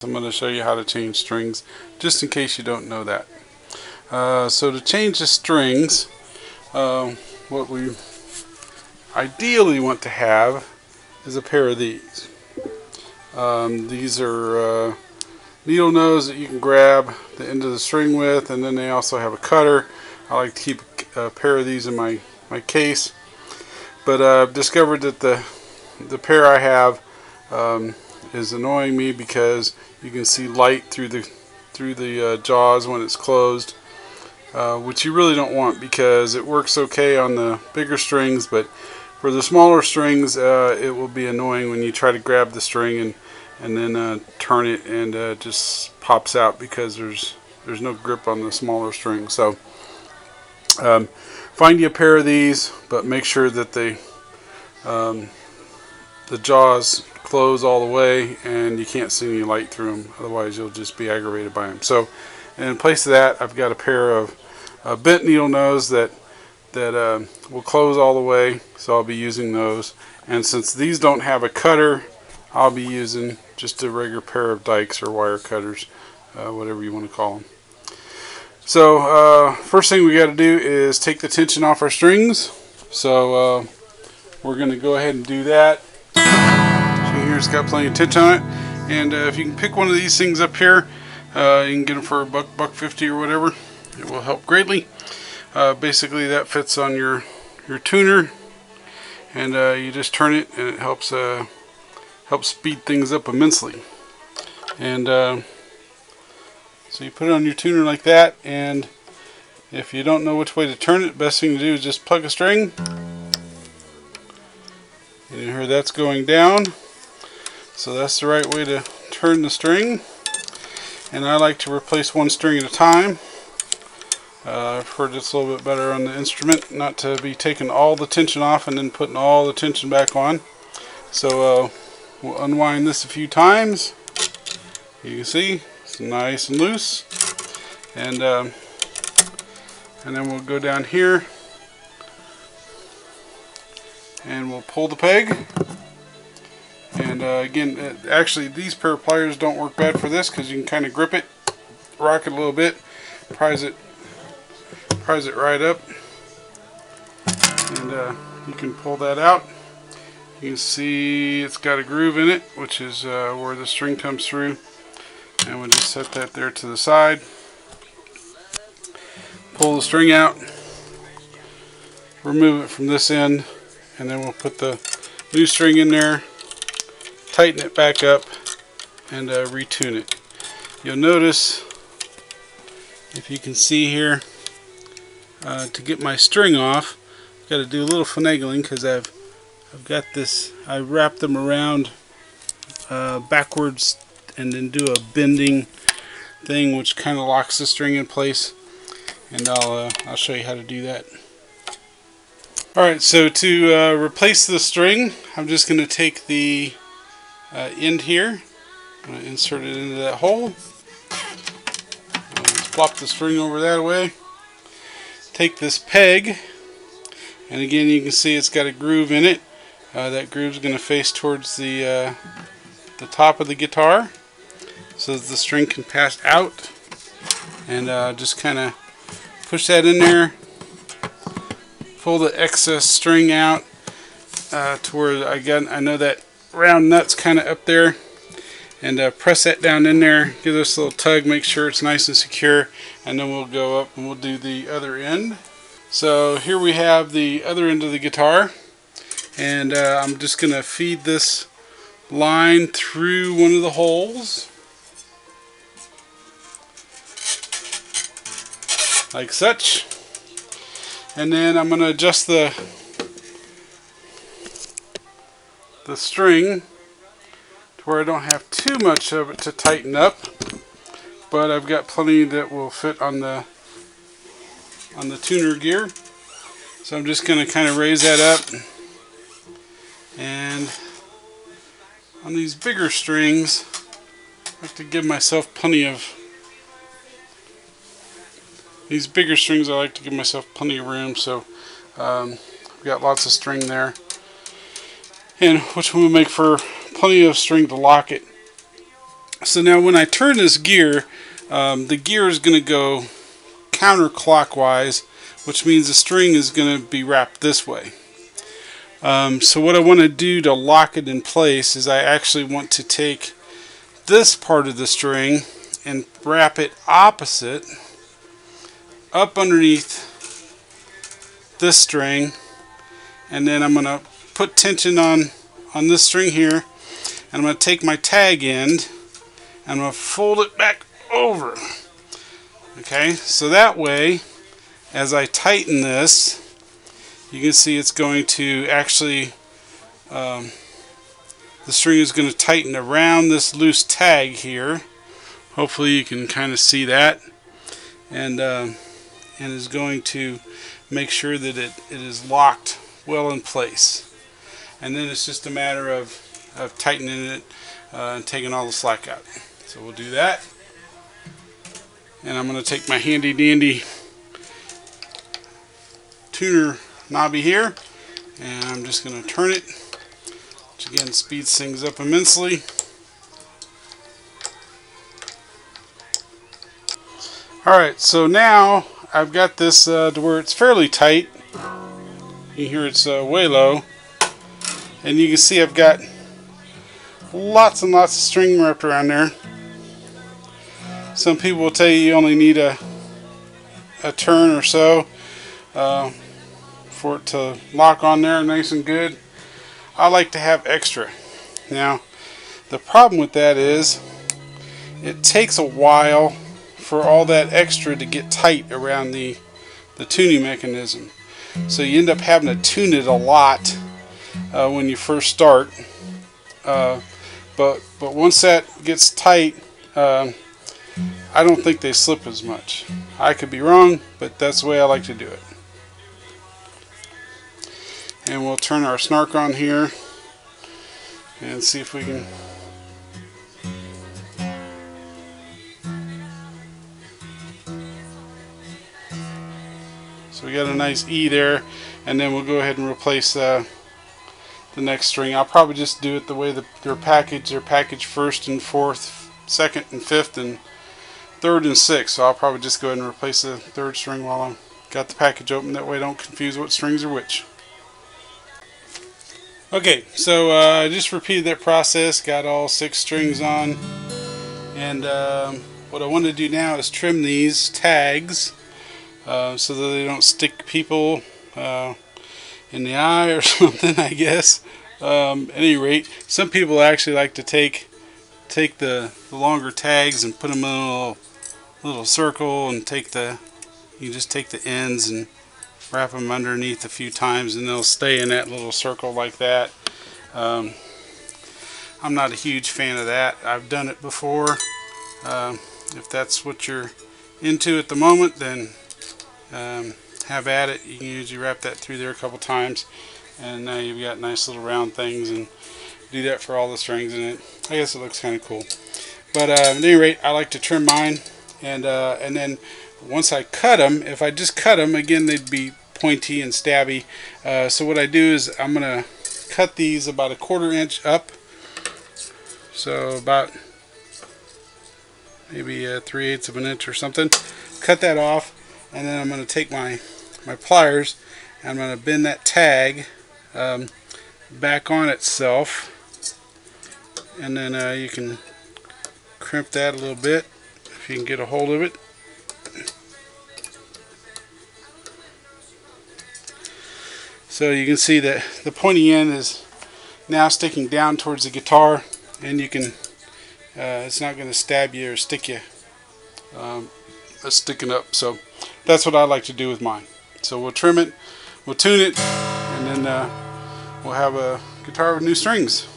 I'm going to show you how to change strings, just in case you don't know that. So to change the strings, what we ideally want to have is a pair of these. These are needle nose that you can grab the end of the string with, and then they also have a cutter. I like to keep a pair of these in my case, but I've discovered that the pair I have is annoying me because you can see light through the jaws when it's closed, which you really don't want, because it works okay on the bigger strings, but for the smaller strings it will be annoying when you try to grab the string and then turn it, and it just pops out because there's no grip on the smaller string. So find you a pair of these, but make sure that the jaws close all the way and you can't see any light through them, otherwise you'll just be aggravated by them. So in place of that, I've got a pair of bent needle nose that will close all the way, so I'll be using those. And since these don't have a cutter, I'll be using just a regular pair of dikes or wire cutters, whatever you want to call them. So first thing we got to do is take the tension off our strings. So we're going to go ahead and do that. Here it's got plenty of tension on it, and if you can pick one of these things up here, you can get them for $1.50 or whatever. It will help greatly. Basically that fits on your tuner, and you just turn it and it helps speed things up immensely. And so you put it on your tuner like that, and if you don't know which way to turn it, the best thing to do is just plug a string, and you hear that's going down. So that's the right way to turn the string, and I like to replace one string at a time. I've heard it's a little bit better on the instrument not to be taking all the tension off and then putting all the tension back on. So we'll unwind this a few times. You can see it's nice and loose, and then we'll go down here and we'll pull the peg. And again, actually these pair of pliers don't work bad for this, because you can kind of grip it, rock it a little bit, prise it right up, and you can pull that out. You can see it's got a groove in it, which is where the string comes through, and we'll just set that there to the side. Pull the string out, remove it from this end, and then we'll put the new string in there, tighten it back up, and retune it. You'll notice, if you can see here, to get my string off, I've got to do a little finagling, because I've got this, I wrap them around backwards and then do a bending thing which kind of locks the string in place, and I'll show you how to do that. Alright, so to replace the string, I'm just going to take the end here, I'm going to insert it into that hole, flop the string over that way, take this peg, and again you can see it's got a groove in it. That groove is going to face towards the top of the guitar, so that the string can pass out, and just kind of push that in there, pull the excess string out to where I know that round nut's kind of up there, and press that down in there, give this a little tug, make sure it's nice and secure, and then we'll go up and we'll do the other end. So here we have the other end of the guitar, and I'm just going to feed this line through one of the holes, like such, and then I'm going to adjust the string to where I don't have too much of it to tighten up, but I've got plenty that will fit on the tuner gear. So I'm just going to kind of raise that up, and on these bigger strings I have to give myself plenty of room, so I've got lots of string there, and which will make for plenty of string to lock it. So now when I turn this gear, the gear is going to go counterclockwise, which means the string is going to be wrapped this way. So what I want to do to lock it in place is I actually want to take this part of the string and wrap it opposite up underneath this string, and then I'm going to put tension on this string here, and I'm going to take my tag end and I'm going to fold it back over. Okay, so that way as I tighten this, you can see it's going to actually the string is going to tighten around this loose tag here. Hopefully you can kind of see that, and is going to make sure that it is locked well in place. And then it's just a matter of tightening it and taking all the slack out. So we'll do that. And I'm going to take my handy dandy tuner knobby here, and I'm just going to turn it, which again speeds things up immensely. Alright, so now I've got this to where it's fairly tight. You can hear it's way low, and you can see I've got lots and lots of string wrapped around there. Some people will tell you only need a turn or so for it to lock on there nice and good. I like to have extra. Now the problem with that is it takes a while for all that extra to get tight around the tuning mechanism. So you end up having to tune it a lot when you first start. But once that gets tight, I don't think they slip as much. I could be wrong, but that's the way I like to do it. And we'll turn our snark on here and see if we can. So we got a nice E there, and then we'll go ahead and replace the next string. I'll probably just do it the way they're packaged. They're packaged first and fourth, second and fifth, and third and sixth. So I'll probably just go ahead and replace the third string while I've got the package open. That way I don't confuse what strings are which. Okay, so I just repeated that process, got all 6 strings on, and what I want to do now is trim these tags so that they don't stick people in the eye or something, I guess. At any rate, some people actually like to take the longer tags and put them in a little circle, and you just take the ends and wrap them underneath a few times, and they'll stay in that little circle like that. I'm not a huge fan of that. I've done it before. If that's what you're into at the moment, then have at it. You can usually wrap that through there a couple times, and now you've got nice little round things, and do that for all the strings in it. I guess it looks kind of cool. But at any rate, I like to trim mine, and then once I cut them, if I just cut them, again, they'd be pointy and stabby. So what I do is I'm going to cut these about 1/4 inch up, so about maybe 3/8 of an inch or something. Cut that off, and then I'm going to take my pliers, and I'm going to bend that tag back on itself, and then you can crimp that a little bit if you can get a hold of it. So you can see that the pointy end is now sticking down towards the guitar, and you can it's not going to stab you or stick you. It's sticking up. So that's what I like to do with mine. So we'll trim it, we'll tune it, and then we'll have a guitar with new strings.